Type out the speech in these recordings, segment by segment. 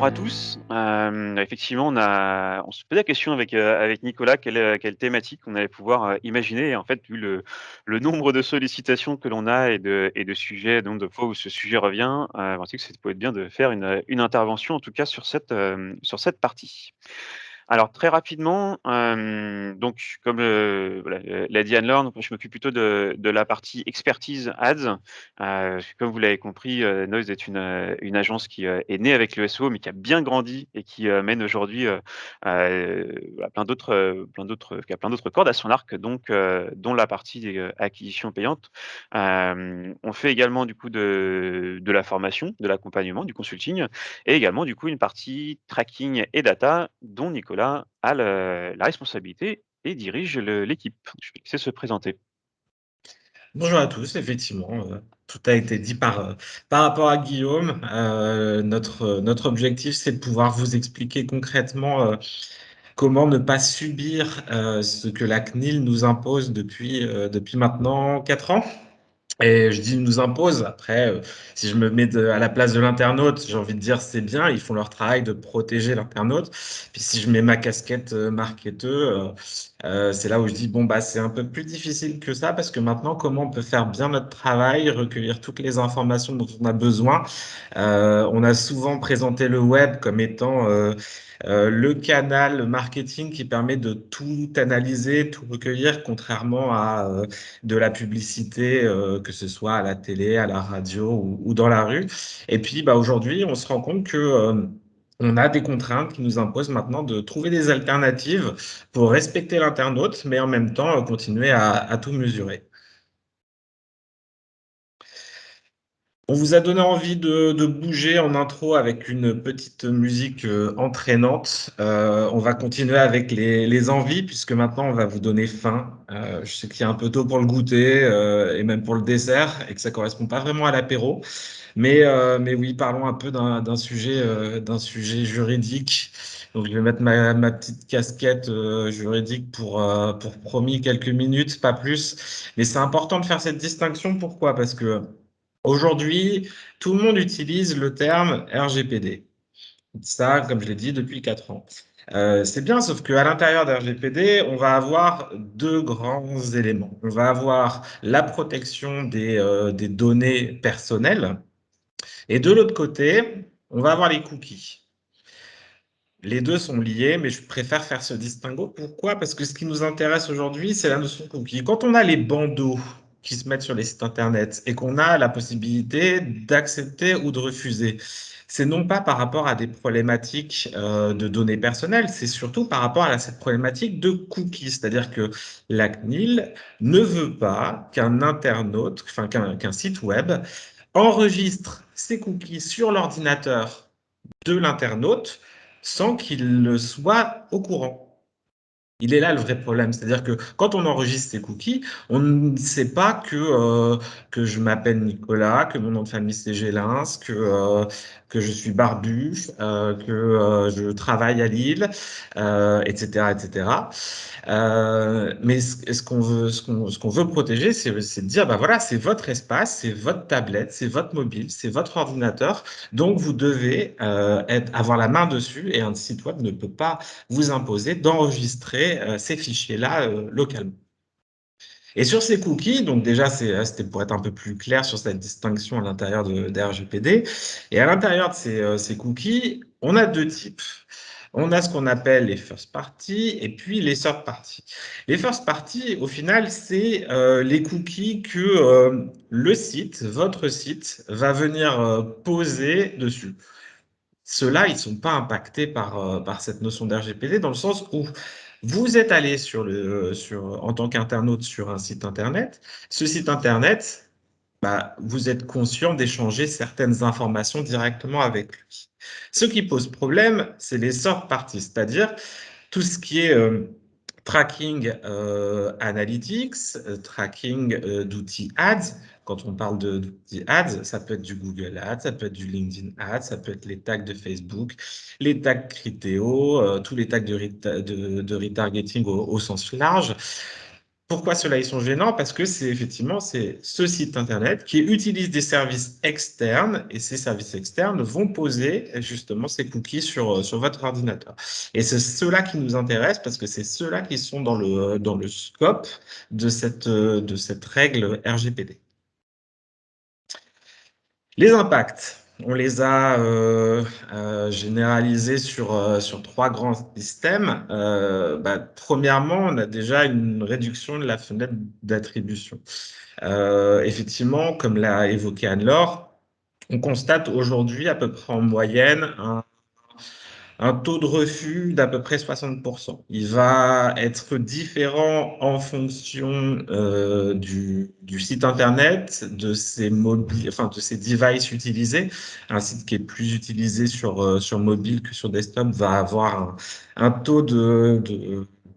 bonjour à tous. Effectivement, on se posait la question avec Nicolas, quelle thématique on allait pouvoir, imaginer et en fait, vu le nombre de sollicitations que l'on a et de sujets, nombre de fois où ce sujet revient, on s'est dit que ça pouvait être bien de faire une intervention en tout cas sur cette partie. Alors très rapidement, donc comme, voilà, l'a dit Anne-Laure, donc moi je m'occupe plutôt de la partie expertise ads. Comme vous l'avez compris, Noise est une agence qui, est née avec le SEO, mais qui a bien grandi et qui, mène aujourd'hui, voilà qui a plein d'autres cordes à son arc, donc dont la partie, acquisition payante. On fait également du coup de la formation, de l'accompagnement, du consulting et également du coup une partie tracking et data dont Nicolas a la responsabilité et dirige l'équipe. Je vais laisser se présenter. Bonjour à tous, effectivement, tout a été dit par rapport à Guillaume. Notre objectif, c'est de pouvoir vous expliquer concrètement comment ne pas subir ce que la CNIL nous impose depuis maintenant 4 ans. Et je dis nous impose, après, si je me mets à la place de l'internaute, j'ai envie de dire c'est bien, ils font leur travail de protéger l'internaute. Puis si je mets ma casquette marketeur, c'est là où je dis bon, bah, c'est un peu plus difficile que ça parce que maintenant, comment on peut faire bien notre travail, recueillir toutes les informations dont on a besoin. On a souvent présenté le web comme étant le canal marketing qui permet de tout analyser, tout recueillir, contrairement à de la publicité, que ce soit à la télé, à la radio ou dans la rue. Et puis bah, aujourd'hui, on se rend compte que on a des contraintes qui nous imposent maintenant de trouver des alternatives pour respecter l'internaute, mais en même temps continuer à tout mesurer. On vous a donné envie de bouger en intro avec une petite musique entraînante. On va continuer avec les envies, puisque maintenant on va vous donner faim. Je sais qu'il y a un peu tôt pour le goûter et même pour le dessert, et que ça correspond pas vraiment à l'apéro. Mais oui, parlons un peu d'un sujet juridique. Donc je vais mettre ma petite casquette juridique pour promis quelques minutes, pas plus. Mais c'est important de faire cette distinction. Pourquoi? Parce que aujourd'hui, tout le monde utilise le terme RGPD. Ça, comme je l'ai dit, depuis 4 ans. C'est bien, sauf qu'à l'intérieur de RGPD, on va avoir deux grands éléments. On va avoir la protection des données personnelles et de l'autre côté, on va avoir les cookies. Les deux sont liés, mais je préfère faire ce distinguo. Pourquoi? Parce que ce qui nous intéresse aujourd'hui, c'est la notion de cookie. Quand on a les bandeaux qui se mettent sur les sites internet et qu'on a la possibilité d'accepter ou de refuser, c'est non pas par rapport à des problématiques de données personnelles, c'est surtout par rapport à cette problématique de cookies. C'est-à-dire que la CNIL ne veut pas qu'un internaute, enfin qu'un site web enregistre ses cookies sur l'ordinateur de l'internaute sans qu'il le soit au courant. Il est là le vrai problème, c'est-à-dire que quand on enregistre ses cookies, on ne sait pas que je m'appelle Nicolas, que mon nom de famille c'est Gélins, que je suis barbu, que je travaille à Lille, etc., etc. Mais ce qu'on veut, ce qu'on veut protéger, c'est de dire, bah voilà, c'est votre espace, c'est votre tablette, c'est votre mobile, c'est votre ordinateur, donc vous devez avoir la main dessus et un site web ne peut pas vous imposer d'enregistrer ces fichiers-là localement. Et sur ces cookies, donc déjà, c'était pour être un peu plus clair sur cette distinction à l'intérieur de RGPD. Et à l'intérieur de ces cookies, on a deux types. On a ce qu'on appelle les first party et puis les third party. Les first party, au final, c'est les cookies que le site, votre site, va venir poser dessus. Ceux-là, ils ne sont pas impactés par cette notion d'RGPD dans le sens où vous êtes allé en tant qu'internaute sur un site internet. Ce site internet, bah, vous êtes conscient d'échanger certaines informations directement avec lui. Ce qui pose problème, c'est les third parties, c'est-à-dire tout ce qui est tracking analytics, tracking d'outils ads. Quand on parle d'outils ads, ça peut être du Google Ads, ça peut être du LinkedIn Ads, ça peut être les tags de Facebook, les tags Criteo, tous les tags de retargeting au sens large. Pourquoi ceux-là ils sont gênants? Parce que c'est effectivement c'est ce site internet qui utilise des services externes et ces services externes vont poser justement ces cookies sur votre ordinateur. Et c'est ceux-là qui nous intéressent parce que c'est ceux-là qui sont dans le scope de cette règle RGPD. Les impacts, on les a généralisés sur trois grands systèmes. Premièrement, on a déjà une réduction de la fenêtre d'attribution. Effectivement, comme l'a évoqué Anne-Laure, on constate aujourd'hui à peu près en moyenne un taux de refus d'à peu près 60%. Il va être différent en fonction du site internet, de ses mobiles, enfin de ses devices utilisés. Un site qui est plus utilisé sur mobile que sur desktop va avoir un taux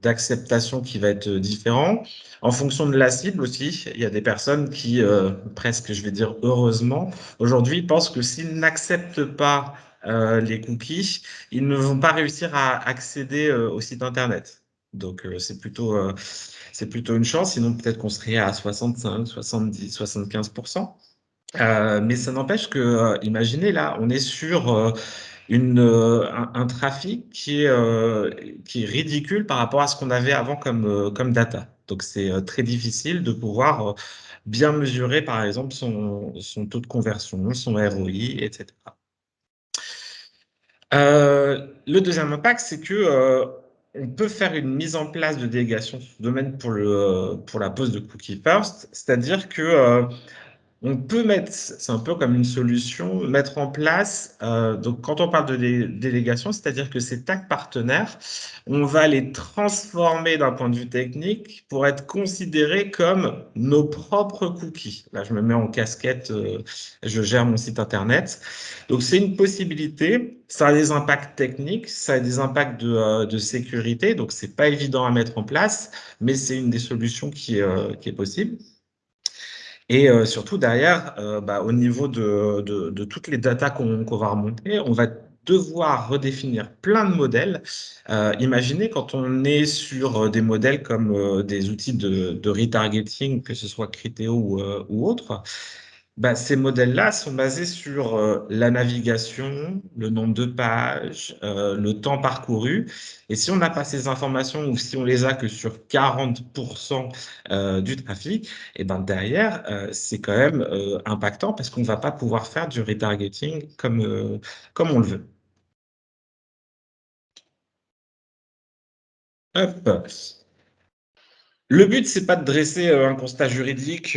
d'acceptation qui va être différent. En fonction de la cible aussi, il y a des personnes qui, presque, je vais dire heureusement, aujourd'hui pensent que s'ils n'acceptent pas les cookies, ils ne vont pas réussir à accéder au site internet. Donc c'est plutôt une chance, sinon peut-être qu'on serait à 65, 70, 75%. Mais ça n'empêche que, imaginez là, on est sur un trafic qui est ridicule par rapport à ce qu'on avait avant comme data. Donc c'est très difficile de pouvoir bien mesurer, par exemple, son taux de conversion, son ROI, etc. Le deuxième impact, c'est que on peut faire une mise en place de délégation sous domaine pour la pose de cookie first, c'est-à-dire que on peut mettre, c'est un peu comme une solution, mettre en place, donc quand on parle de délégation, c'est-à-dire que ces tags partenaires, on va les transformer d'un point de vue technique pour être considérés comme nos propres cookies. Là, je me mets en casquette, je gère mon site internet. Donc, c'est une possibilité. Ça a des impacts techniques, ça a des impacts de sécurité, donc c'est pas évident à mettre en place, mais c'est une des solutions qui est possible. Et surtout derrière, au niveau de toutes les datas qu'on va remonter, on va devoir redéfinir plein de modèles. Imaginez quand on est sur des modèles comme des outils de retargeting, que ce soit Criteo ou autre, ces modèles-là sont basés sur la navigation, le nombre de pages, le temps parcouru. Et si on n'a pas ces informations ou si on les a que sur 40% du trafic, et ben derrière, c'est quand même impactant parce qu'on ne va pas pouvoir faire du retargeting comme on le veut. Hop. Le but, c'est pas de dresser un constat juridique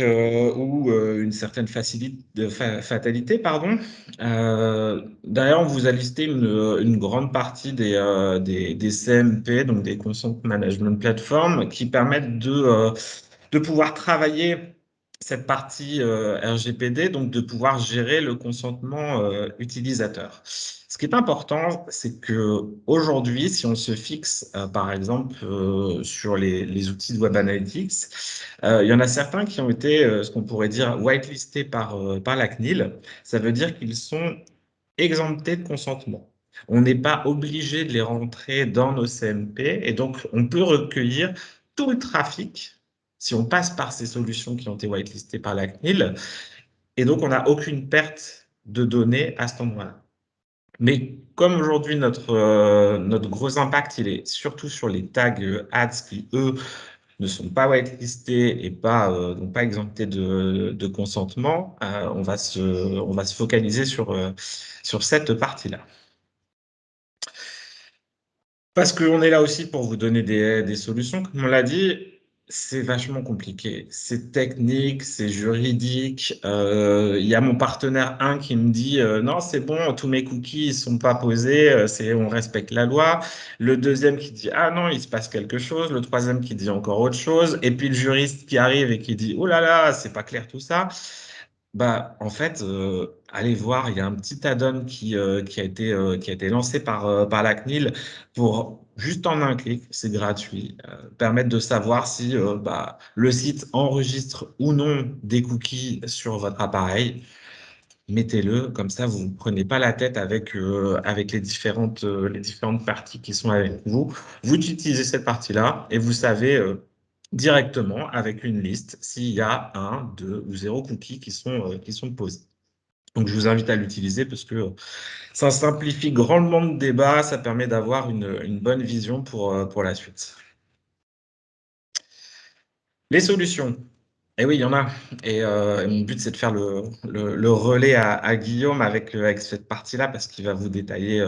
ou une certaine fatalité, pardon. Derrière, on vous a listé une grande partie des CMP, donc des Consent Management Platform, qui permettent de pouvoir travailler cette partie RGPD, donc de pouvoir gérer le consentement utilisateur. Ce qui est important, c'est que aujourd'hui, si on se fixe, par exemple, sur les outils de Web Analytics, il y en a certains qui ont été, ce qu'on pourrait dire, whitelistés par la CNIL. Ça veut dire qu'ils sont exemptés de consentement. On n'est pas obligé de les rentrer dans nos CMP et donc on peut recueillir tout le trafic si on passe par ces solutions qui ont été whitelistées par la CNIL et donc on n'a aucune perte de données à cet endroit-là. Mais comme aujourd'hui notre gros impact il est surtout sur les tags ads qui eux ne sont pas whitelistés et donc pas exemptés de consentement, on va se focaliser sur cette partie-là. Parce qu'on est là aussi pour vous donner des solutions. Comme on l'a dit, c'est vachement compliqué. C'est technique, c'est juridique. Il y a mon partenaire 1 qui me dit non, c'est bon, tous mes cookies ne sont pas posés, on respecte la loi. Le deuxième qui dit ah non, il se passe quelque chose. Le troisième qui dit encore autre chose. Et puis le juriste qui arrive et qui dit oh là là, c'est pas clair tout ça. En fait, allez voir, il y a un petit add-on qui a été lancé par la CNIL pour, juste en un clic, c'est gratuit, permettre de savoir si le site enregistre ou non des cookies sur votre appareil. Mettez-le, comme ça, vous ne prenez pas la tête avec les différentes parties qui sont avec vous. Vous utilisez cette partie-là et vous savez directement avec une liste s'il y a un, deux ou zéro cookies qui sont posés. Donc, je vous invite à l'utiliser parce que ça simplifie grandement le débat, ça permet d'avoir une bonne vision pour la suite. Les solutions. Et oui, il y en a. Et mon but, c'est de faire le relais à Guillaume avec cette partie-là, parce qu'il va vous détailler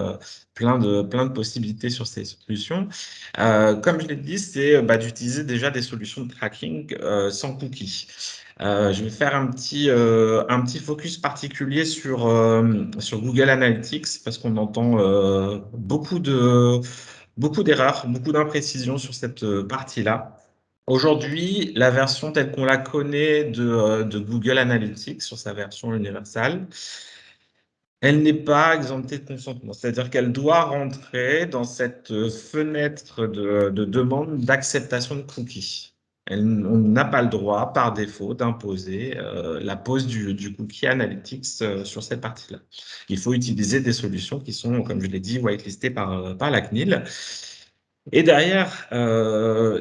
plein de possibilités sur ces solutions. Comme je l'ai dit, c'est d'utiliser déjà des solutions de tracking sans cookies. Je vais faire un petit focus particulier sur Google Analytics, parce qu'on entend beaucoup d'erreurs, beaucoup d'imprécisions sur cette partie-là. Aujourd'hui, la version telle qu'on la connaît de Google Analytics sur sa version universelle, elle n'est pas exemptée de consentement. C'est-à-dire qu'elle doit rentrer dans cette fenêtre de demande d'acceptation de cookies. On n'a pas le droit, par défaut, d'imposer la pose du cookie Analytics sur cette partie-là. Il faut utiliser des solutions qui sont, comme je l'ai dit, whitelistées par la CNIL. Et derrière,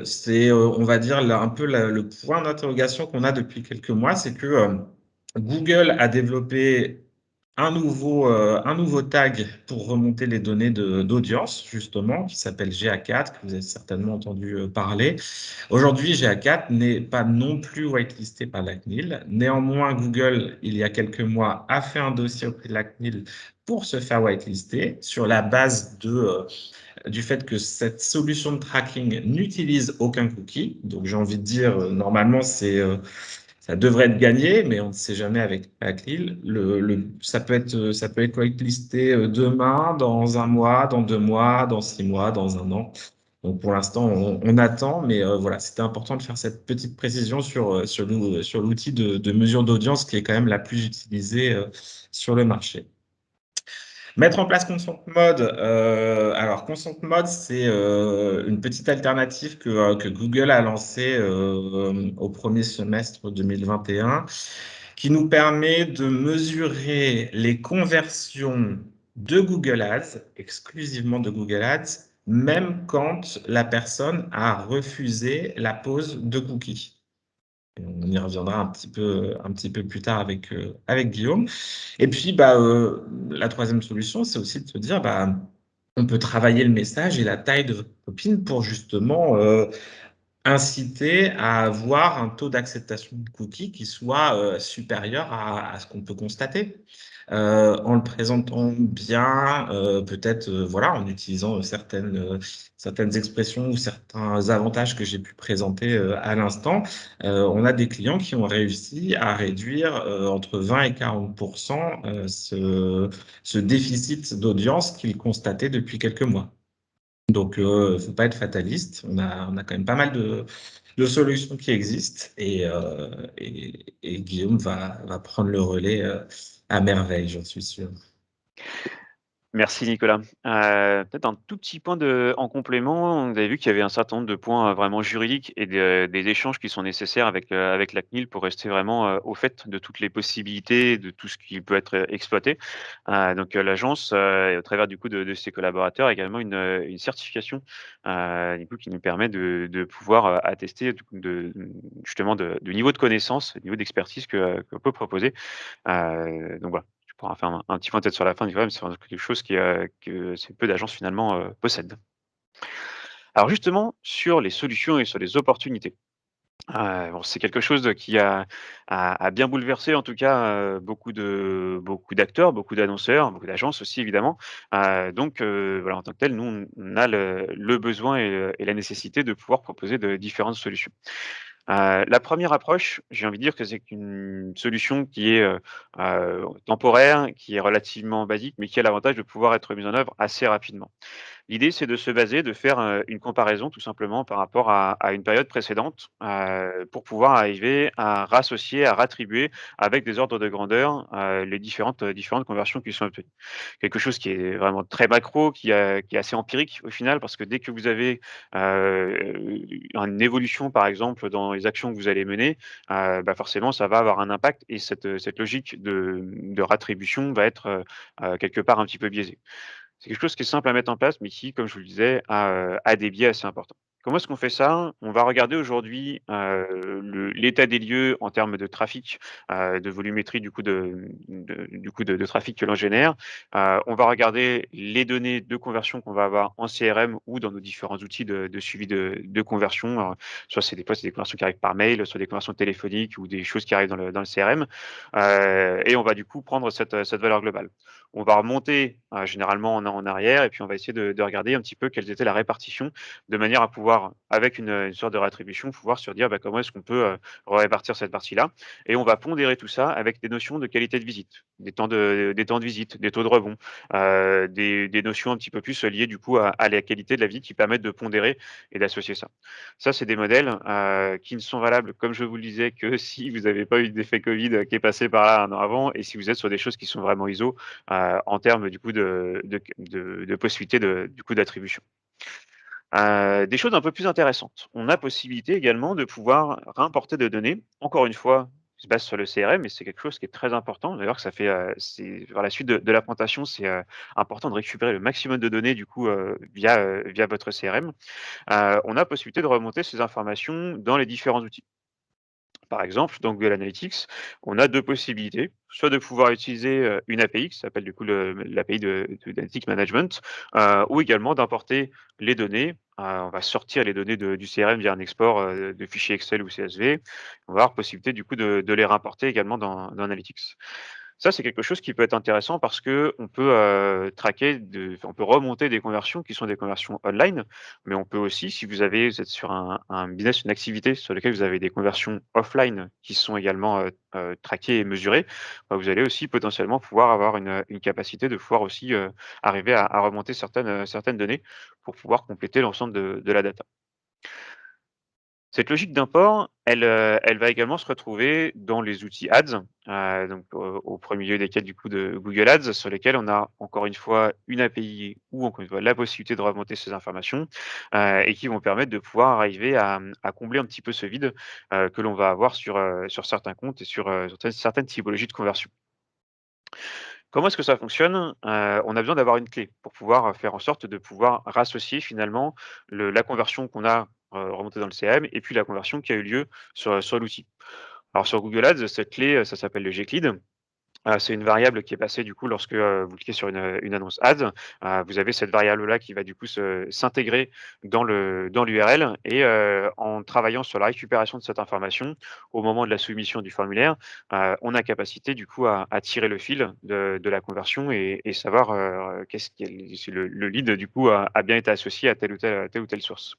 c'est, on va dire, là, un peu le point d'interrogation qu'on a depuis quelques mois, c'est que Google a développé un nouveau tag pour remonter les données d'audience, justement, qui s'appelle GA4, que vous avez certainement entendu parler. Aujourd'hui, GA4 n'est pas non plus whitelisté par la CNIL. Néanmoins, Google, il y a quelques mois, a fait un dossier auprès de la CNIL pour se faire whitelister sur la base du fait que cette solution de tracking n'utilise aucun cookie. Donc, j'ai envie de dire, normalement, ça devrait être gagné, mais on ne sait jamais avec la CNIL. Ça peut être whitelisté demain, dans un mois, dans 2 mois, dans 6 mois, dans un an. Donc, pour l'instant, on attend, mais voilà, c'était important de faire cette petite précision sur l'outil de mesure d'audience qui est quand même la plus utilisée sur le marché. Mettre en place Consent Mode. Alors, Consent Mode, c'est une petite alternative que Google a lancée au premier semestre 2021, qui nous permet de mesurer les conversions de Google Ads, exclusivement de Google Ads, même quand la personne a refusé la pose de cookies. On y reviendra un petit peu plus tard avec Guillaume. Et puis, la troisième solution, c'est aussi de se dire, on peut travailler le message et la taille de votre copine pour justement inciter à avoir un taux d'acceptation de cookies qui soit supérieur à ce qu'on peut constater. En le présentant bien, peut-être voilà, en utilisant certaines expressions ou certains avantages que j'ai pu présenter à l'instant, on a des clients qui ont réussi à réduire entre 20 et 40% ce déficit d'audience qu'ils constataient depuis quelques mois. Donc, il ne faut pas être fataliste. On a quand même pas mal de solutions qui existent et Guillaume va prendre le relais à merveille, j'en suis sûr. Merci Nicolas. Peut-être un tout petit point en complément. Vous avez vu qu'il y avait un certain nombre de points, vraiment juridiques et des échanges qui sont nécessaires avec la CNIL pour rester vraiment, au fait de toutes les possibilités, de tout ce qui peut être, exploité. Donc, l'agence, au travers du coup de ses collaborateurs, a également une certification, du coup qui nous permet de pouvoir, attester justement du niveau de connaissance, du niveau d'expertise qu'on peut proposer. Donc voilà, tu pourras faire un petit point peut-être sur la fin du web, c'est vraiment quelque chose que assez peu d'agences finalement, possèdent. Alors justement, sur les solutions et sur les opportunités, bon, c'est quelque chose qui a bien bouleversé en tout cas, beaucoup d'acteurs, beaucoup d'annonceurs, beaucoup d'agences aussi évidemment. Donc voilà, en tant que tel, nous, on a le besoin et la nécessité de pouvoir proposer de différentes solutions. La première approche, j'ai envie de dire que c'est une solution qui est, temporaire, qui est relativement basique, mais qui a l'avantage de pouvoir être mise en œuvre assez rapidement. L'idée, c'est de se baser, de faire, une comparaison tout simplement par rapport à une période précédente, pour pouvoir arriver à rassocier, à rattribuer avec des ordres de grandeur, les différentes conversions qui sont obtenues. Quelque chose qui est vraiment très macro, qui est assez empirique au final, parce que dès que vous avez, une évolution par exemple dans les actions que vous allez mener, forcément ça va avoir un impact et cette logique de rattribution va être, quelque part un petit peu biaisée. C'est quelque chose qui est simple à mettre en place, mais qui, comme je vous le disais, a des biais assez importants. Comment est-ce qu'on fait ça? On va regarder aujourd'hui, l'état des lieux en termes de trafic, de volumétrie du coup de trafic que l'on génère. On va regarder les données de conversion qu'on va avoir en CRM ou dans nos différents outils de suivi de conversion. Soit c'est des conversions qui arrivent par mail, soit des conversions téléphoniques ou des choses qui arrivent dans le CRM. Et on va du coup prendre cette valeur globale. On va remonter, généralement en arrière et puis on va essayer de regarder un petit peu quelle était la répartition de manière à pouvoir, avec une sorte de rétribution, pouvoir se dire: «Bah, comment est-ce qu'on peut, répartir cette partie-là?» Et on va pondérer tout ça avec des notions de qualité de visite, des temps de visite, des taux de rebond, des notions un petit peu plus liées du coup à la qualité de la vie qui permettent de pondérer et d'associer ça. Ça, c'est des modèles, qui ne sont valables, comme je vous le disais, que si vous n'avez pas eu d'effet covid, qui est passé par là 1 an avant et si vous êtes sur des choses qui sont vraiment ISO, en termes du coup de possibilités du coup d'attribution. Des choses un peu plus intéressantes. On a possibilité également de pouvoir réimporter des données. Encore une fois, qui se base sur le CRM, mais c'est quelque chose qui est très important. D'ailleurs, que ça fait, c'est vers la suite de l'implantation, c'est, important de récupérer le maximum de données du coup, via votre CRM. On a possibilité de remonter ces informations dans les différents outils. Par exemple, dans Google Analytics, on a 2 possibilités, soit de pouvoir utiliser, une API qui s'appelle du coup l'API d'Analytics Management, ou également d'importer les données. On va sortir les données du CRM via un export, de fichiers Excel ou CSV. On va avoir possibilité du coup de les réimporter également dans Analytics. Ça, c'est quelque chose qui peut être intéressant parce qu'on peut, on peut remonter des conversions qui sont des conversions online, mais on peut aussi, si vous êtes sur un business, une activité sur lequel vous avez des conversions offline qui sont également, traquées et mesurées, bah, vous allez aussi potentiellement pouvoir avoir une capacité de pouvoir aussi, arriver à remonter certaines données pour pouvoir compléter l'ensemble de la data. Cette logique d'import, elle va également se retrouver dans les outils Ads, donc au 1er lieu desquels du coup de Google Ads, sur lesquels on a encore une fois une API ou encore une fois la possibilité de remonter ces informations, et qui vont permettre de pouvoir arriver à combler un petit peu ce vide, que l'on va avoir sur certains comptes et sur, certaines typologies de conversion. Comment est-ce que ça fonctionne? On a besoin d'avoir une clé pour pouvoir, faire en sorte de pouvoir rassocier finalement la conversion qu'on a, remontée dans le CRM et puis la conversion qui a eu lieu sur l'outil. Alors sur Google Ads, cette clé, ça s'appelle le Gclead. C'est une variable qui est passée du coup lorsque, vous cliquez sur une annonce ads, vous avez cette variable-là qui va du coup s'intégrer dans l'URL et en travaillant sur la récupération de cette information au moment de la soumission du formulaire, on a capacité du coup à tirer le fil de la conversion et savoir, qu'est-ce qui est si le lead du coup a bien été associé à telle ou telle source.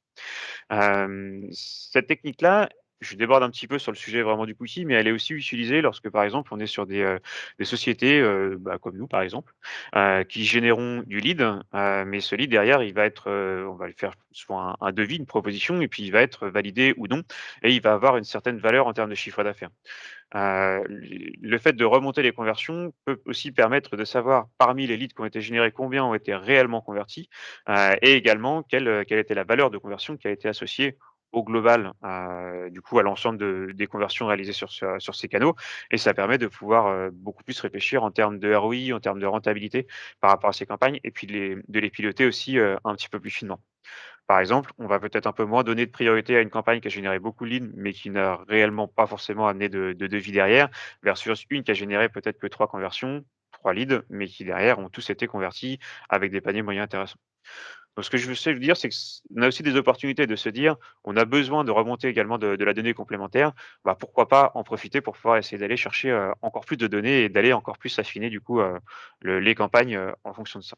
Cette technique-là, je déborde un petit peu sur le sujet vraiment du cookie, mais elle est aussi utilisée lorsque, par exemple, on est sur des sociétés, bah, comme nous, par exemple, qui généreront du lead, mais ce lead derrière, il va être, on va lui faire souvent un devis, une proposition et puis il va être validé ou non et il va avoir une certaine valeur en termes de chiffre d'affaires. Le fait de remonter les conversions peut aussi permettre de savoir parmi les leads qui ont été générés, combien ont été réellement convertis, et également quelle était la valeur de conversion qui a été associée au global, du coup à l'ensemble des conversions réalisées sur ces canaux et ça permet de pouvoir, beaucoup plus réfléchir en termes de ROI, en termes de rentabilité par rapport à ces campagnes et puis de les piloter aussi, un petit peu plus finement. Par exemple, on va peut-être un peu moins donner de priorité à une campagne qui a généré beaucoup de leads, mais qui n'a réellement pas forcément amené de devis derrière, versus une qui a généré peut-être que 3 conversions, 3 leads, mais qui derrière ont tous été convertis avec des paniers moyens intéressants. Donc ce que je veux dire, c'est qu'on a aussi des opportunités de se dire, on a besoin de remonter également de la donnée complémentaire, bah, pourquoi pas en profiter pour pouvoir essayer d'aller chercher, encore plus de données et d'aller encore plus affiner du coup, les campagnes, en fonction de ça.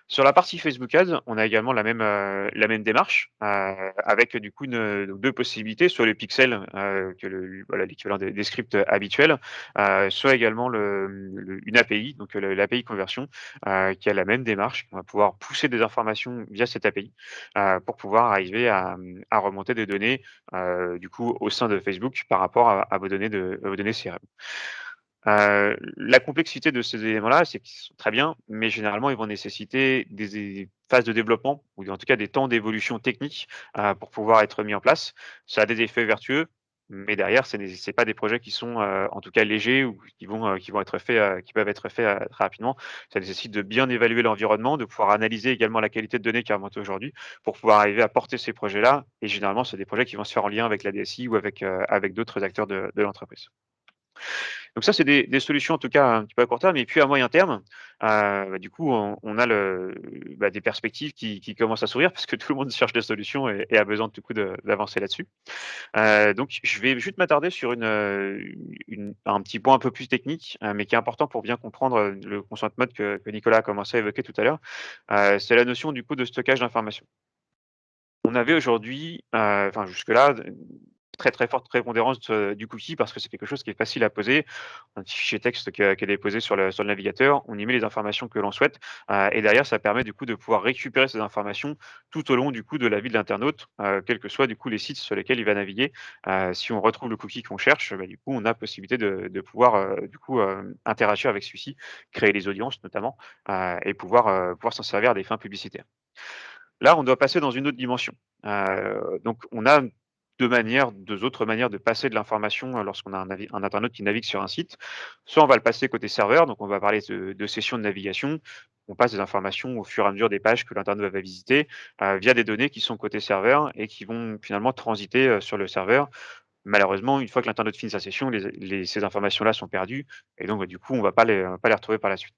Sur la partie Facebook Ads, on a également la même démarche, avec du coup donc 2 possibilités, soit le pixel, que voilà l'équivalent des scripts habituels, soit également une API, donc l'API conversion, qui a la même démarche. On va pouvoir pousser des informations via cette API, pour pouvoir arriver à remonter des données, du coup au sein de Facebook par rapport à vos données CRM. La complexité de ces éléments-là, c'est qu'ils sont très bien, mais généralement, ils vont nécessiter des phases de développement ou en tout cas des temps d'évolution technique, pour pouvoir être mis en place. Ça a des effets vertueux, mais derrière, c'est pas des projets qui sont, en tout cas légers ou qui vont être faits, qui peuvent être faits, très rapidement. Ça nécessite de bien évaluer l'environnement, de pouvoir analyser également la qualité de données qui est remontée aujourd'hui pour pouvoir arriver à porter ces projets-là et généralement, c'est des projets qui vont se faire en lien avec la DSI ou avec d'autres acteurs de l'entreprise. Donc ça, c'est des solutions en tout cas un petit peu à court terme et puis à moyen terme, du coup, on a des perspectives qui commencent à s'ouvrir parce que tout le monde cherche des solutions et a besoin du coup d'avancer là-dessus. Donc je vais juste m'attarder sur un petit point un peu plus technique, mais qui est important pour bien comprendre, le consent mode que Nicolas a commencé à évoquer tout à l'heure. C'est la notion du coup de stockage d'informations. On avait aujourd'hui, enfin jusque-là, très, très forte prépondérance du cookie parce que c'est quelque chose qui est facile à poser. Un petit fichier texte qui est déposé sur le navigateur, on y met les informations que l'on souhaite, et derrière ça permet du coup de pouvoir récupérer ces informations tout au long du coup de la vie de l'internaute, quels que soient du coup les sites sur lesquels il va naviguer. Si on retrouve le cookie qu'on cherche, du coup on a possibilité de pouvoir, interagir avec celui-ci, créer des audiences notamment, et pouvoir s'en servir à des fins publicitaires. Là, on doit passer dans une autre dimension. Donc on a 2 autres manières de passer de l'information, lorsqu'on a un internaute qui navigue sur un site. Soit on va le passer côté serveur, donc on va parler de sessions de navigation. On passe des informations au fur et à mesure des pages que l'internaute va visiter, via des données qui sont côté serveur et qui vont finalement transiter, sur le serveur. Malheureusement, une fois que l'internaute finit sa session, ces informations-là sont perdues et donc, du coup, on va pas les retrouver par la suite.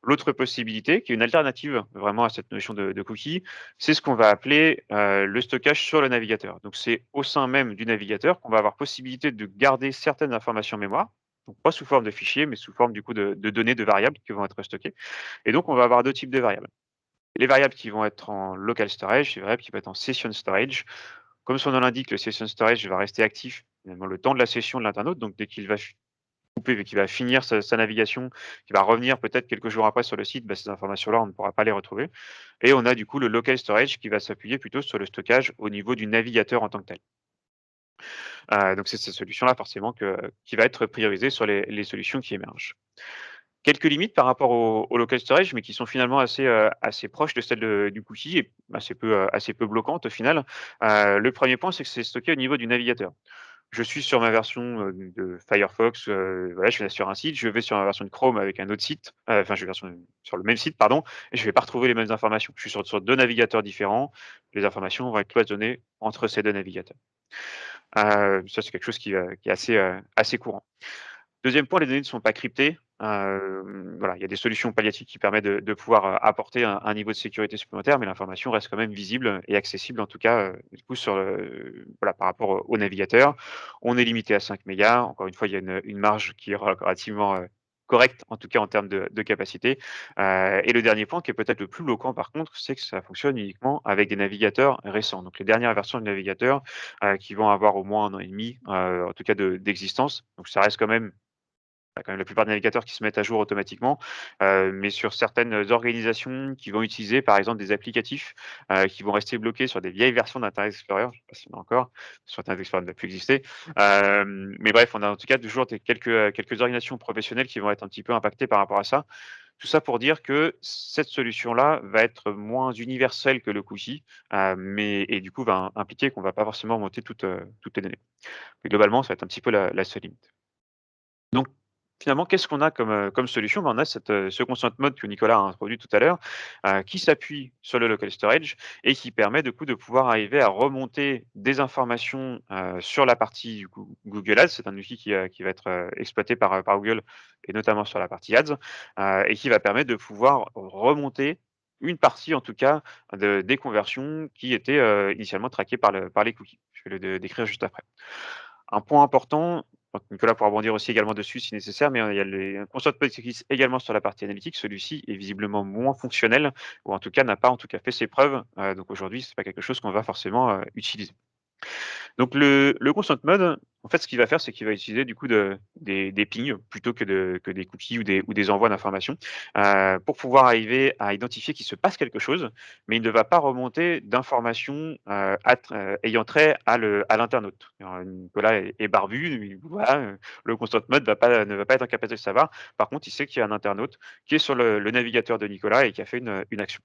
L'autre possibilité, qui est une alternative vraiment à cette notion de cookie, c'est ce qu'on va appeler, le stockage sur le navigateur. Donc c'est au sein même du navigateur qu'on va avoir possibilité de garder certaines informations en mémoire, donc pas sous forme de fichiers, mais sous forme du coup de données, de variables qui vont être stockées et donc on va avoir 2 types de variables. Les variables qui vont être en local storage, les variables qui vont être en session storage. Comme son nom l'indique, le session storage va rester actif finalement le temps de la session de l'internaute, donc dès qu'il va coupé, vu qu'il va finir sa navigation, qu'il va revenir peut-être quelques jours après sur le site, ces informations-là, on ne pourra pas les retrouver et on a du coup le local storage qui va s'appuyer plutôt sur le stockage au niveau du navigateur en tant que tel. Donc c'est cette solution-là forcément qui va être priorisée sur les solutions qui émergent. Quelques limites par rapport au local storage, mais qui sont finalement assez proches de celles du cookie et assez peu bloquantes au final. Le premier point, c'est que c'est stocké au niveau du navigateur. Je suis sur ma version, de Firefox, voilà, je vais sur un site, je vais sur ma version de Chrome avec un autre site, enfin je vais sur le même site pardon et je vais pas retrouver les mêmes informations. Je suis sur 2 navigateurs différents, les informations vont être cloisonnées entre ces 2 navigateurs. Ça c'est quelque chose qui est assez courant. Deuxième point, les données ne sont pas cryptées. Voilà, il y a des solutions palliatives qui permettent de pouvoir, apporter un niveau de sécurité supplémentaire, mais l'information reste quand même visible et accessible en tout cas, du coup voilà, par rapport au navigateur. On est limité à 5 mégas. Encore une fois, il y a une marge qui est relativement, correcte, en tout cas en termes de capacité. Et le dernier point qui est peut-être le plus bloquant par contre, c'est que ça fonctionne uniquement avec des navigateurs récents. Donc les dernières versions de navigateurs, qui vont avoir au moins 1 an et demi, en tout cas d'existence. Donc ça reste quand même la plupart des navigateurs qui se mettent à jour automatiquement, mais sur certaines organisations qui vont utiliser, par exemple, des applicatifs, qui vont rester bloqués sur des vieilles versions d'Internet Explorer. Je ne sais pas s'il y en a encore, sur Internet Explorer ne doit plus exister. Mais bref, on a en tout cas toujours quelques organisations professionnelles qui vont être un petit peu impactées par rapport à ça. Tout ça pour dire que cette solution-là va être moins universelle que le cookie, mais et du coup va impliquer qu'on va pas forcément monter toutes les données. Mais globalement, ça va être un petit peu la seule limite. Donc, finalement, qu'est-ce qu'on a comme solution? On a ce consent mode que Nicolas a introduit tout à l'heure, qui s'appuie sur le local storage et qui permet du coup de pouvoir arriver à remonter des informations, sur la partie du coup Google Ads. C'est un outil qui va être, exploité par Google et notamment sur la partie ads, et qui va permettre de pouvoir remonter une partie en tout cas des conversions qui étaient, initialement traquées par les cookies. Je vais le décrire juste après. Un point important, donc Nicolas pourra rebondir aussi également dessus si nécessaire, mais il y a les constat de qui existe également sur la partie analytique. Celui-ci est visiblement moins fonctionnel ou en tout cas n'a pas en tout cas fait ses preuves, donc aujourd'hui, c'est pas quelque chose qu'on va forcément, utiliser. Donc le consent mode, en fait, ce qu'il va faire, c'est qu'il va utiliser du coup des pings plutôt que des cookies ou des envois d'informations, pour pouvoir arriver à identifier qu'il se passe quelque chose, mais il ne va pas remonter d'informations, ayant trait à l'internaute. Alors Nicolas est barbu, voilà, le consent mode ne va pas être en capacité de savoir. Par contre, il sait qu'il y a un internaute qui est sur le navigateur de Nicolas et qui a fait une action.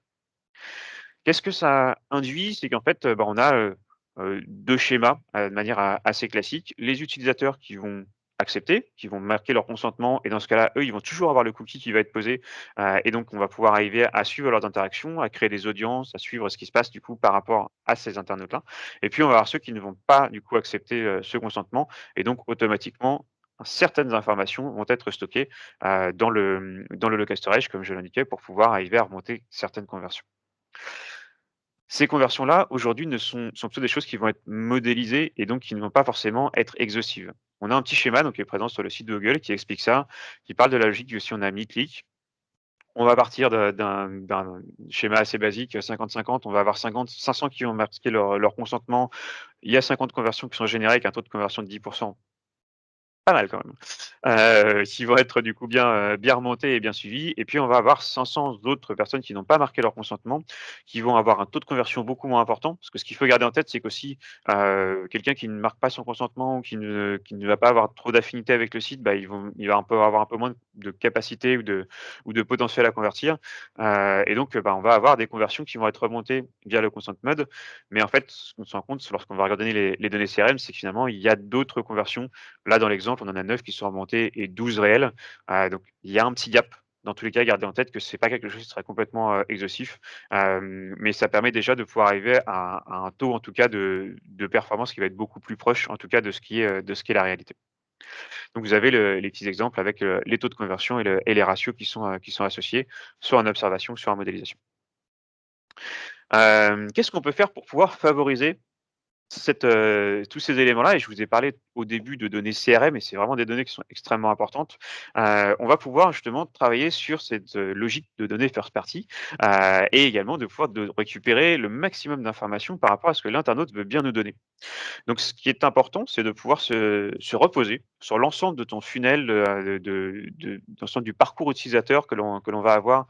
Qu'est-ce que ça induit? C'est qu'en fait, on a, 2 schémas, de manière assez classique. Les utilisateurs qui vont accepter, qui vont marquer leur consentement et dans ce cas-là, eux, ils vont toujours avoir le cookie qui va être posé, et donc on va pouvoir arriver à suivre leurs interactions, à créer des audiences, à suivre ce qui se passe du coup par rapport à ces internautes-là. Et puis on va avoir ceux qui ne vont pas du coup accepter, ce consentement et donc automatiquement, certaines informations vont être stockées, dans le local storage comme je l'indiquais pour pouvoir arriver à remonter certaines conversions. Ces conversions-là, aujourd'hui, ne sont plutôt des choses qui vont être modélisées et donc qui ne vont pas forcément être exhaustives. On a un petit schéma donc qui est présent sur le site de Google qui explique ça, qui parle de la logique que si on a 1000 clics, on va partir d'un schéma assez basique, 50-50, on va avoir 500 qui vont marquer leur consentement. Il y a 50 conversions qui sont générées avec un taux de conversion de 10. Pas mal quand même. Qui vont être du coup bien remontés et bien suivis et puis on va avoir 500 autres personnes qui n'ont pas marqué leur consentement, qui vont avoir un taux de conversion beaucoup moins important. Parce que ce qu'il faut garder en tête, c'est qu'aussi, quelqu'un qui ne marque pas son consentement ou qui ne va pas avoir trop d'affinité avec le site, bah, il va un peu avoir un peu moins de capacité ou de potentiel à convertir. Et donc, bah, on va avoir des conversions qui vont être remontées via le consent mode. Mais en fait, ce qu'on se rend compte lorsqu'on va regarder les données CRM, c'est que finalement, il y a d'autres conversions. Là, dans l'exemple, on en a 9 qui sont remontés et 12 réels. Donc il y a un petit gap. Dans tous les cas, gardez en tête que c'est pas quelque chose qui sera complètement, exhaustif, mais ça permet déjà de pouvoir arriver à un taux, en tout cas, de performance qui va être beaucoup plus proche, en tout cas, de ce qui est la réalité. Donc vous avez les petits exemples avec, les taux de conversion et les ratios qui sont associés, soit en observation, soit en modélisation. Qu'est-ce qu'on peut faire pour pouvoir favoriser tous ces éléments-là et je vous ai parlé au début de données CRM et c'est vraiment des données qui sont extrêmement importantes. On va pouvoir justement travailler sur cette, logique de données first party, et également de pouvoir récupérer le maximum d'informations par rapport à ce que l'internaute veut bien nous donner. Donc ce qui est important, c'est de pouvoir se reposer sur l'ensemble de ton funnel, de l'ensemble du parcours utilisateur que l'on va avoir,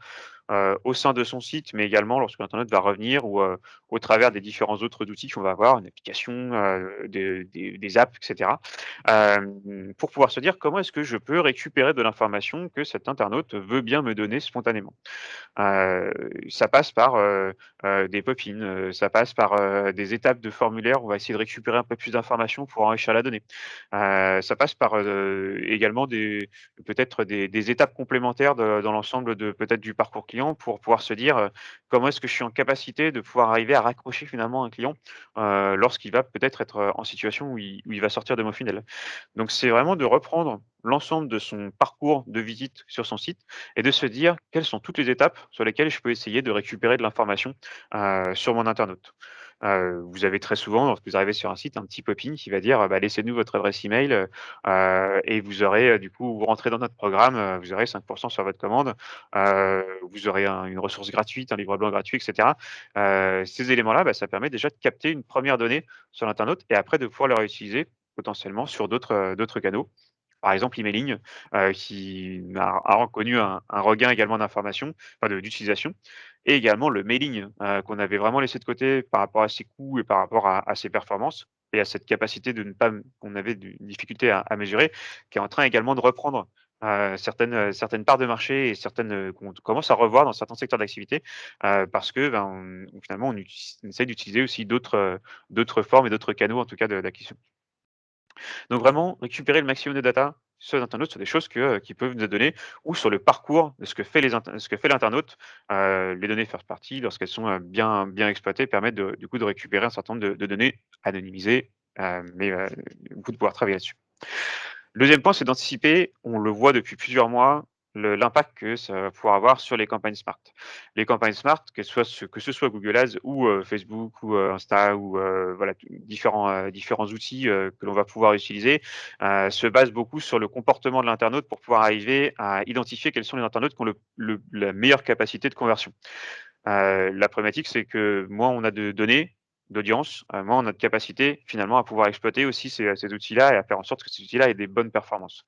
au sein de son site, mais également lorsque l'internaute va revenir ou, au travers des différents autres outils qu'on va avoir, une application, des apps et cetera. Pour pouvoir se dire: «Comment est-ce que je peux récupérer de l'information que cet internaute veut bien me donner spontanément?» Ça passe par, des pop-ins, ça passe par, des étapes de formulaire. On va essayer de récupérer un peu plus d'informations pour enrichir la donnée. Ça passe par, également peut-être des étapes complémentaires dans l'ensemble de peut-être du parcours client pour pouvoir se dire, comment est-ce que je suis en capacité de pouvoir arriver à raccrocher finalement un client, lorsqu'il va peut-être être, en situation où il va sortir de mon funnel. Donc c'est vraiment de reprendre l'ensemble de son parcours de visite sur son site et de se dire quelles sont toutes les étapes sur lesquelles je peux essayer de récupérer de l'information, sur mon internaute. Vous avez très souvent, lorsque vous arrivez sur un site, un petit pop-in qui va dire, bah: «Laissez-nous votre adresse email, et vous aurez, du coup, vous rentrez dans notre programme, vous aurez 5 sur votre commande, vous aurez une ressource gratuite, un livre blanc gratuit» et cetera. Ces éléments-là, bah, ça permet déjà de capter une première donnée sur l'internaute et après de pouvoir le réutiliser potentiellement sur d'autres canaux. Par exemple, l'emailing, qui a reconnu un regain également d'informations, enfin d'utilisation et également le mailing, qu'on avait vraiment laissé de côté par rapport à ses coûts et par rapport à ses performances et à cette capacité de ne pas qu'on avait une difficulté à mesurer, qui est en train également de reprendre, certaines parts de marché et certaines, qu'on commence à revoir dans certains secteurs d'activité, parce que, ben, finalement on essaye d'utiliser aussi d'autres formes et d'autres canaux en tout cas d'acquisition. Donc vraiment, récupérer le maximum de data sur l'internaute, sur des choses qui peuvent nous donner ou sur le parcours de ce que fait l'internaute. Les données first party, lorsqu'elles sont, bien exploitées, permettent du coup de récupérer un certain nombre de données anonymisées, mais du coup de pouvoir travailler là-dessus. Le 2e point, c'est d'anticiper, on le voit depuis plusieurs mois, l'impact que ça va pouvoir avoir sur les campagnes smart. Les campagnes smart, que ce soit Google Ads ou Facebook ou Insta ou voilà, différents outils, que l'on va pouvoir utiliser, se basent beaucoup sur le comportement de l'internaute pour pouvoir arriver à identifier quels sont les internautes qui ont la meilleure capacité de conversion. La problématique, c'est que moins on a de données, d'audience, moins on a de capacité finalement à pouvoir exploiter aussi ces outils-là et à faire en sorte que ces outils-là aient des bonnes performances.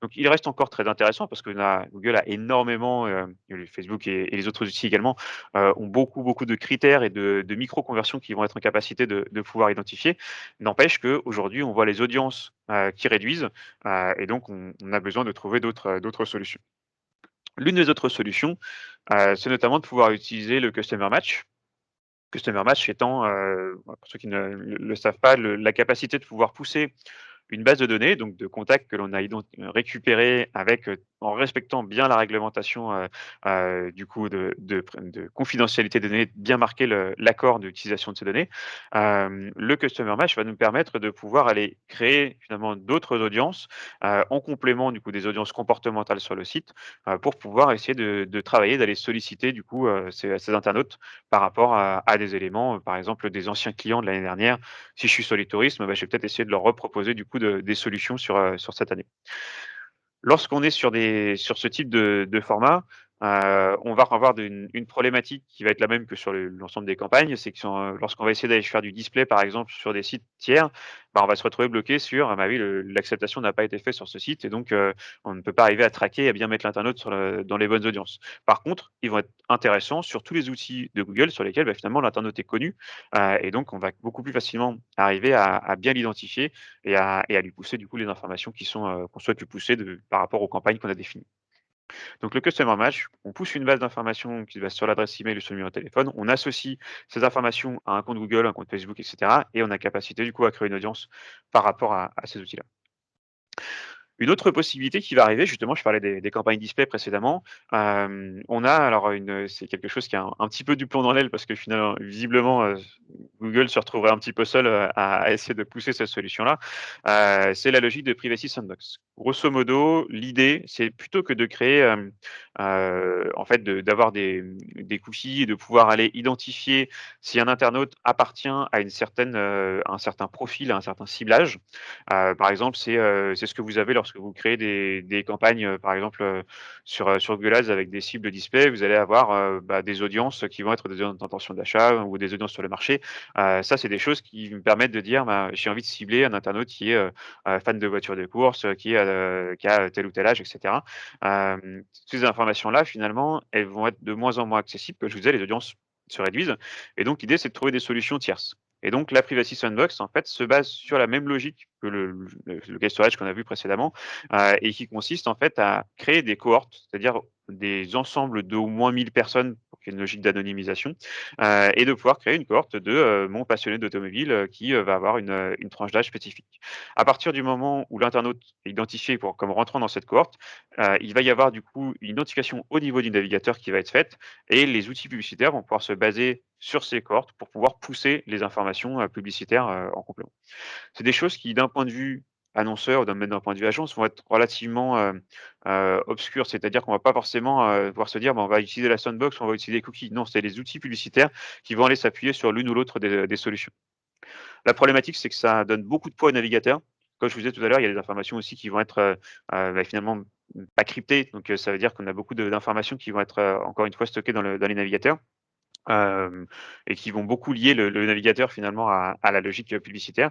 Donc il reste encore très intéressant parce que Google a énormément, le Facebook et les autres outils également, ont beaucoup, beaucoup de critères et de micro-conversions qui vont être en capacité de pouvoir identifier. N'empêche qu'aujourd'hui, on voit les audiences, qui réduisent, et donc on a besoin de trouver d'autres solutions. L'une des autres solutions, c'est notamment de pouvoir utiliser le customer match. Customer Match étant, pour ceux qui ne le savent pas, la capacité de pouvoir pousser une base de données, donc de contacts que l'on a récupérés avec, en respectant bien la réglementation, du coup de confidentialité des données, bien marquer l'accord d'utilisation de ces données. Le Customer Match va nous permettre de pouvoir aller créer finalement d'autres audiences, en complément du coup des audiences comportementales sur le site, pour pouvoir essayer de travailler, d'aller solliciter du coup, ces internautes par rapport à des éléments, par exemple des anciens clients de l'année dernière. Si je suis sur les tourismes, bah, je vais peut-être essayer de leur reproposer du coup des solutions sur cette année. Lorsqu'on est sur ce type de format, on va avoir une problématique qui va être la même que sur l'ensemble des campagnes. C'est que lorsqu'on va essayer d'aller faire du display, par exemple, sur des sites tiers, bah, on va se retrouver bloqué sur: «Ah bah oui, l'acceptation n'a pas été faite sur ce site» et donc on ne peut pas arriver à traquer et à bien mettre l'internaute dans les bonnes audiences. Par contre, ils vont être intéressants sur tous les outils de Google sur lesquels, bah, finalement l'internaute est connu, et donc on va beaucoup plus facilement arriver à bien l'identifier et à lui pousser du coup les informations qu'on souhaite lui pousser par rapport aux campagnes qu'on a définies. Donc le Customer Match, on pousse une base d'informations qui se base sur l'adresse email ou sur le numéro de téléphone, on associe ces informations à un compte Google, un compte Facebook, etc. Et on a capacité du coup à créer une audience par rapport à ces outils-là. Une autre possibilité qui va arriver, justement, je parlais des campagnes display précédemment. On a alors c'est quelque chose qui a un petit peu du plomb dans l'aile parce que finalement, visiblement, Google se retrouverait un petit peu seul, à essayer de pousser cette solution-là. C'est la logique de Privacy Sandbox. Grosso modo, l'idée, c'est plutôt que de créer, en fait, d'avoir des cookies et de pouvoir aller identifier si un internaute appartient à un certain profil, à un certain ciblage. Par exemple, c'est ce que vous avez lorsque vous créez des campagnes, par exemple, sur Google Ads avec des cibles de display. Vous allez avoir, bah, des audiences qui vont être des audiences d'intention d'achat ou des audiences sur le marché. Ça, c'est des choses qui me permettent de dire: «Bah, j'ai envie de cibler un internaute qui est, fan de voitures de course, qui a tel ou tel âge» et cetera. Ces informations-là, finalement, elles vont être de moins en moins accessibles. Comme je vous disais, les audiences se réduisent et donc l'idée, c'est de trouver des solutions tierces. Et donc la Privacy Sandbox, en fait, se base sur la même logique que le case storage qu'on a vu précédemment, et qui consiste, en fait, à créer des cohortes, c'est-à-dire des ensembles d'au moins 1000 personnes pour qu'il y ait une logique d'anonymisation, et de pouvoir créer une cohorte de, mon passionné d'automobile, qui, va avoir une tranche d'âge spécifique. À partir du moment où l'internaute est identifié comme rentrant dans cette cohorte, il va y avoir du coup une identification au niveau du navigateur qui va être faite et les outils publicitaires vont pouvoir se baser sur ces cohortes pour pouvoir pousser les informations, publicitaires, en complément. C'est des choses qui, d'un point de vue annonceur ou même d'un point de vue agence, vont être relativement, obscures. C'est-à-dire qu'on va pas forcément, pouvoir se dire: «Bah, on va utiliser la sandbox ou on va utiliser les cookies». Non, c'est les outils publicitaires qui vont aller s'appuyer sur l'une ou l'autre des solutions. La problématique, c'est que ça donne beaucoup de poids au navigateur. Comme je vous disais tout à l'heure, il y a des informations aussi qui vont être, bah, finalement, pas cryptées. Donc, ça veut dire qu'on a beaucoup d'informations qui vont être, encore une fois stockées dans les navigateurs. Hem Et qui vont beaucoup lier le navigateur finalement à la logique, publicitaire.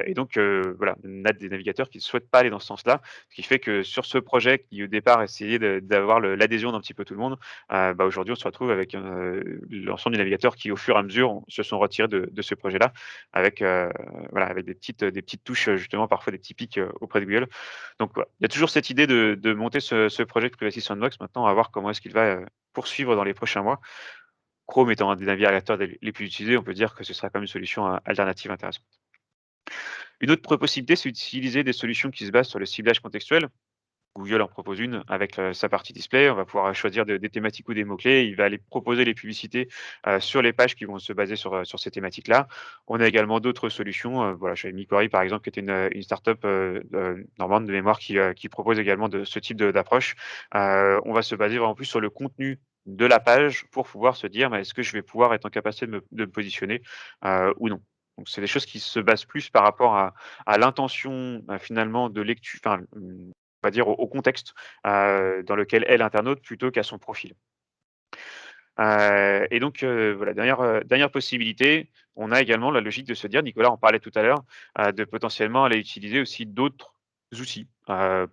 Et donc voilà, on a des navigateurs qui ne souhaitent pas aller dans ce sens-là. Ce qui fait que sur ce projet qui au départ essayait d'avoir l'adhésion d'un petit peu tout le monde, bah, aujourd'hui on se retrouve avec, l'ensemble des navigateurs qui au fur et à mesure se sont retirés de ce projet-là avec, voilà, avec des petites touches, justement parfois des petits pics, auprès de Google. Donc voilà, il y a toujours cette idée de monter ce projet de Privacy Sandbox. Maintenant à voir comment est-ce qu'il va, poursuivre dans les prochains mois. Chrome étant un des navigateurs les plus utilisés, on peut dire que ce sera quand même une solution, alternative intéressante. Une autre possibilité, c'est d'utiliser des solutions qui se basent sur le ciblage contextuel. Google en propose une avec, sa partie display. On va pouvoir choisir des thématiques ou des mots-clés. Il va aller proposer les publicités, sur les pages qui vont se baser sur ces thématiques-là. On a également d'autres solutions, voilà, chez Micquery par exemple, qui était une start-up, normande de mémoire qui propose également ce type d'approche. On va se baser vraiment plus sur le contenu de la page pour pouvoir se dire: «Bah, est-ce que je vais pouvoir être en capacité de me positionner, ou non?» Donc c'est des choses qui se basent plus par rapport à l'intention, finalement de lecture, enfin, on va dire au contexte, dans lequel est l'internaute plutôt qu'à son profil. Et donc voilà, dernière possibilité, on a également la logique de se dire, Nicolas en parlait tout à l'heure, de potentiellement aller utiliser aussi d'autres outils.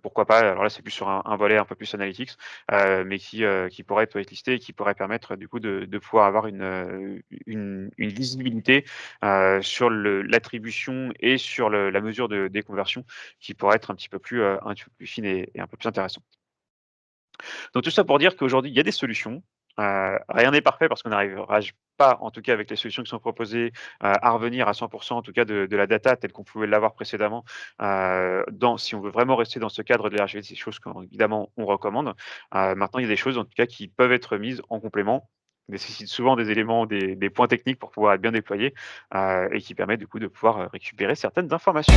Pourquoi pas, alors là, c'est plus sur un volet un peu plus analytics, mais qui pourrait être whitelisté et qui pourrait permettre du coup de pouvoir avoir une visibilité, sur l'attribution et sur la mesure des conversions qui pourrait être un petit peu plus fine et un peu plus intéressante. Donc tout ça pour dire qu'aujourd'hui, il y a des solutions. Rien n'est parfait parce qu'on n'arrivera pas, en tout cas avec les solutions qui sont proposées, à revenir à 100 en tout cas de la data telle qu'on pouvait l'avoir précédemment, dans si on veut vraiment rester dans ce cadre de l'RGPD, c'est des choses qu'évidemment on recommande. Maintenant il y a des choses en tout cas qui peuvent être mises en complément, nécessitent souvent des éléments, des points techniques pour pouvoir être bien déployés, et qui permettent du coup de pouvoir, récupérer certaines informations.